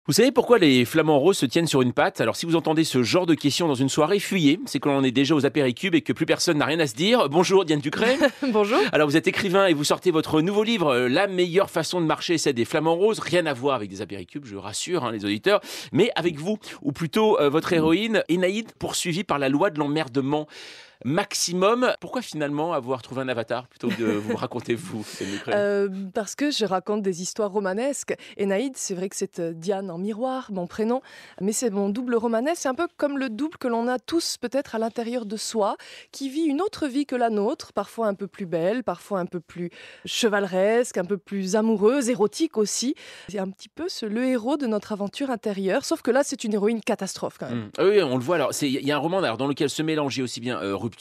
Vous savez pourquoi les flamants roses se tiennent sur une patte? Alors si vous entendez ce genre de questions dans une soirée, fuyez. C'est que l'on est déjà aux apéricubes et que plus personne n'a rien à se dire. Bonjour Diane Ducret. Bonjour. Alors vous êtes écrivain et vous sortez votre nouveau livre, La meilleure façon de marcher, c'est des flamants roses. Rien à voir avec des apéricubes, je rassure les auditeurs, mais avec vous, ou plutôt votre héroïne, Énaïde, poursuivie par la loi de l'emmerdement maximum. Pourquoi finalement avoir trouvé un avatar plutôt que de vous raconter vous, Diane Ducret? Parce que je raconte des histoires romanesques. Énaïde, c'est vrai que c'est Diane en miroir, mon prénom, mais c'est mon double romanesque. C'est un peu comme le double que l'on a tous peut-être à l'intérieur de soi, qui vit une autre vie que la nôtre, parfois un peu plus belle, parfois un peu plus chevaleresque, un peu plus amoureuse, érotique aussi. C'est un petit peu le héros de notre aventure intérieure, sauf que là, c'est une héroïne catastrophe quand même. Ah oui, on le voit. Alors, il y a un roman alors, dans lequel se mélangeait aussi bien rupture,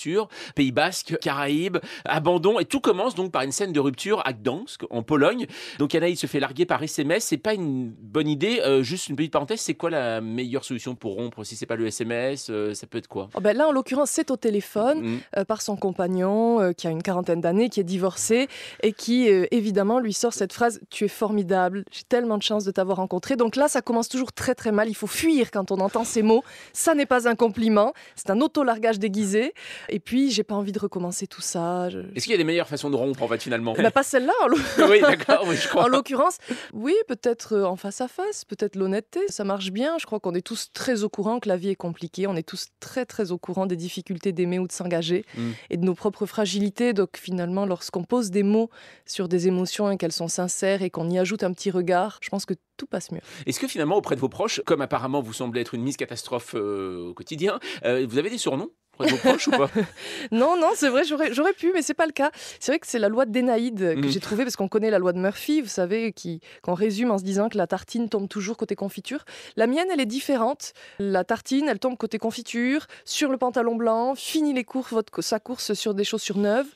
Pays Basque, Caraïbes, abandon, et tout commence donc par une scène de rupture à Gdansk, en Pologne. Donc Anaïs se fait larguer par SMS. C'est pas une bonne idée. Juste une petite parenthèse, c'est quoi la meilleure solution pour rompre? Si c'est pas le SMS, ça peut être quoi? Oh ben là, en l'occurrence, c'est au téléphone Mm. par son compagnon qui a une quarantaine d'années, qui est divorcé et qui, évidemment, lui sort cette phrase « Tu es formidable, j'ai tellement de chance de t'avoir rencontré ». Donc là, ça commence toujours très très mal. Il faut fuir quand on entend ces mots. Ça n'est pas un compliment, c'est un auto-largage déguisé. Et puis, j'ai pas envie de recommencer tout ça. Est-ce qu'il y a des meilleures façons de rompre en fait finalement? Ben, pas celle-là, Oui, d'accord, oui, je en crois. l'occurrence. Oui, peut-être en face à face, peut-être l'honnêteté, ça marche bien. Je crois qu'on est tous très au courant que la vie est compliquée. On est tous très très au courant des difficultés d'aimer ou de s'engager Mm. et de nos propres fragilités. Donc finalement, lorsqu'on pose des mots sur des émotions et qu'elles sont sincères et qu'on y ajoute un petit regard, je pense que tout passe mieux. Est-ce que finalement, auprès de vos proches, comme apparemment vous semblez être une mise catastrophe au quotidien, vous avez des surnoms auprès de vos proches ou pas? Non, non, c'est vrai, j'aurais pu, mais c'est pas le cas. C'est vrai que c'est la loi d'Énaïde que Mm. j'ai trouvée, parce qu'on connaît la loi de Murphy, vous savez, qu'on résume en se disant que la tartine tombe toujours côté confiture. La mienne, elle est différente. La tartine, elle tombe côté confiture, sur le pantalon blanc, finit sa course sur des chaussures neuves.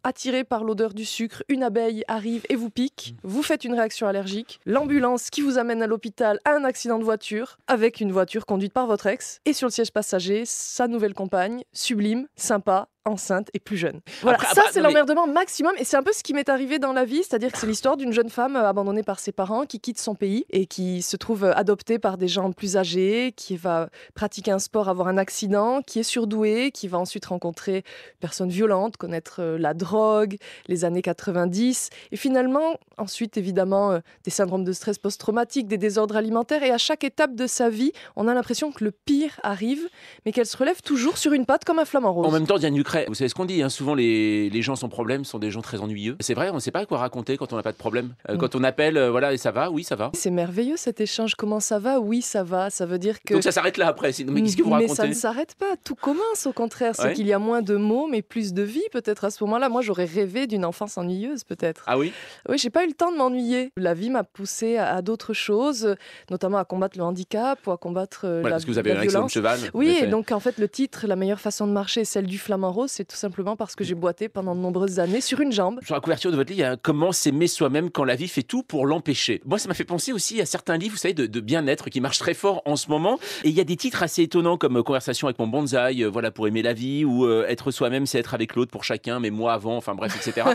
Attiré par l'odeur du sucre, une abeille arrive et vous pique. Vous faites une réaction allergique. L'ambulance qui vous amène à l'hôpital a un accident de voiture avec une voiture conduite par votre ex. Et sur le siège passager, sa nouvelle compagne, sublime, sympa, enceinte et plus jeune. Voilà, Après, ça après, c'est non, mais- l'emmerdement maximum et c'est un peu ce qui m'est arrivé dans la vie, c'est-à-dire que c'est l'histoire d'une jeune femme abandonnée par ses parents qui quitte son pays et qui se trouve adoptée par des gens plus âgés, qui va pratiquer un sport, avoir un accident, qui est surdouée, qui va ensuite rencontrer une personne violente, connaître la drogue, les années 90 et finalement ensuite évidemment des syndromes de stress post-traumatique, des désordres alimentaires et à chaque étape de sa vie, on a l'impression que le pire arrive mais qu'elle se relève toujours sur une patte comme un flamant rose. En même temps, Diane Ducret, vous savez ce qu'on dit, souvent les gens sans problème sont des gens très ennuyeux. C'est vrai, on ne sait pas quoi raconter quand on n'a pas de problème. Quand on appelle, voilà, et ça va, oui, ça va. C'est merveilleux cet échange. Comment ça va? Oui, ça va. Ça veut dire que. Donc ça s'arrête là après. Mais qu'est-ce que vous Mais ça racontez? ne s'arrête pas. Tout commence au contraire. C'est Ouais. qu'il y a moins de mots, mais plus de vie peut-être à ce moment-là. Moi, j'aurais rêvé d'une enfance ennuyeuse peut-être. Ah oui? Oui, j'ai pas eu le temps de m'ennuyer. La vie m'a poussée à d'autres choses, notamment à combattre le handicap ou à combattre Voilà, parce que vous avez la un accident de violence. cheval. en Oui, effet. et donc en fait, le titre, La meilleure façon de marcher, celle du flamant rose, c'est tout simplement parce que j'ai boité pendant de nombreuses années sur une jambe. Sur la couverture de votre livre, il y a comment s'aimer soi-même quand la vie fait tout pour l'empêcher. Moi, ça m'a fait penser aussi à certains livres, vous savez, de bien-être qui marchent très fort en ce moment. Et il y a des titres assez étonnants comme Conversation avec mon bonsaï, voilà, pour aimer la vie, ou Être soi-même, c'est être avec l'autre pour chacun, mais moi avant, enfin bref, etc.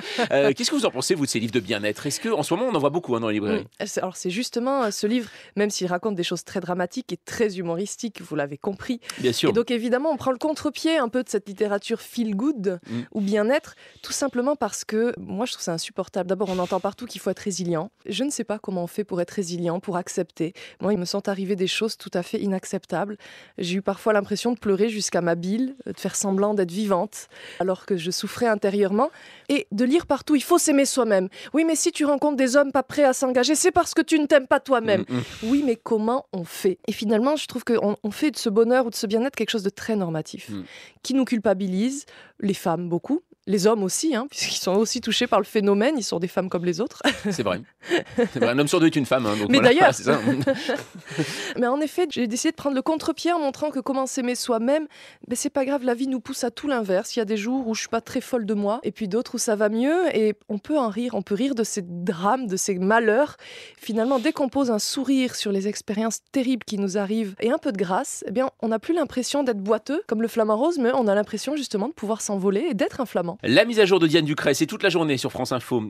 Qu'est-ce que vous en pensez, vous, de ces livres de bien-être? Est-ce qu'en ce moment, on en voit beaucoup dans les librairies? Alors c'est justement ce livre, même s'il raconte des choses très dramatiques et très humoristiques, vous l'avez compris. Bien sûr. Et donc évidemment, on prend le contre-pied un peu de cette littérature feel good ou bien-être, tout simplement parce que moi je trouve ça insupportable. D'abord, on entend partout qu'il faut être résilient. Je ne sais pas comment on fait pour être résilient, pour accepter. Moi, il me sont arrivées des choses tout à fait inacceptables. J'ai eu parfois l'impression de pleurer jusqu'à ma bile, de faire semblant d'être vivante, alors que je souffrais intérieurement. Et de lire partout, il faut s'aimer soi-même. Oui, mais si tu rencontres des hommes pas prêts à s'engager, c'est parce que tu ne t'aimes pas toi-même. Oui, mais comment on fait? Et finalement, je trouve qu'on fait de ce bonheur ou de ce bien-être quelque chose de très normatif, qui nous culpabilise, les femmes beaucoup, les hommes aussi, puisqu'ils sont aussi touchés par le phénomène, ils sont des femmes comme les autres. C'est vrai. C'est vrai. Un homme sur deux est une femme. Donc Mais voilà, d'ailleurs, c'est ça. Mais en effet, j'ai décidé de prendre le contre-pied en montrant que comment s'aimer soi-même, c'est pas grave, la vie nous pousse à tout l'inverse. Il y a des jours où je suis pas très folle de moi, et puis d'autres où ça va mieux, et on peut en rire, on peut rire de ces drames, de ces malheurs. Finalement, dès qu'on pose un sourire sur les expériences terribles qui nous arrivent, et un peu de grâce, on n'a plus l'impression d'être boiteux, comme le flamant rose, mais on a l'impression justement de pouvoir s'envoler et d'être un flamant. La mise à jour de Diane Ducret, c'est toute la journée sur France Info.